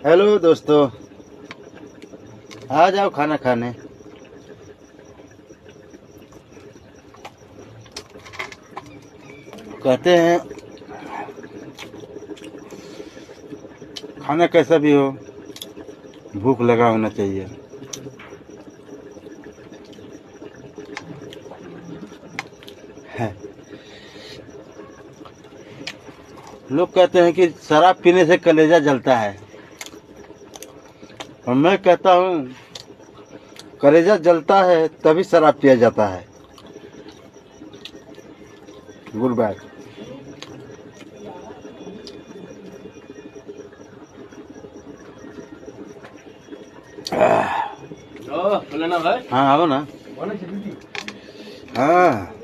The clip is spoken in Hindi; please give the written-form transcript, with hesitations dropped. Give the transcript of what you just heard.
हेलो दोस्तों, आ जाओ खाना खाने। कहते हैं खाना कैसा भी हो, भूख लगा होना चाहिए। है। लोग कहते हैं कि शराब पीने से कलेजा जलता है, और मैं कहता हूँ कलेजा जलता है तभी शराब पिया जाता है। Goodbye. बोले ना भाई। हाँ आओ ना। हाँ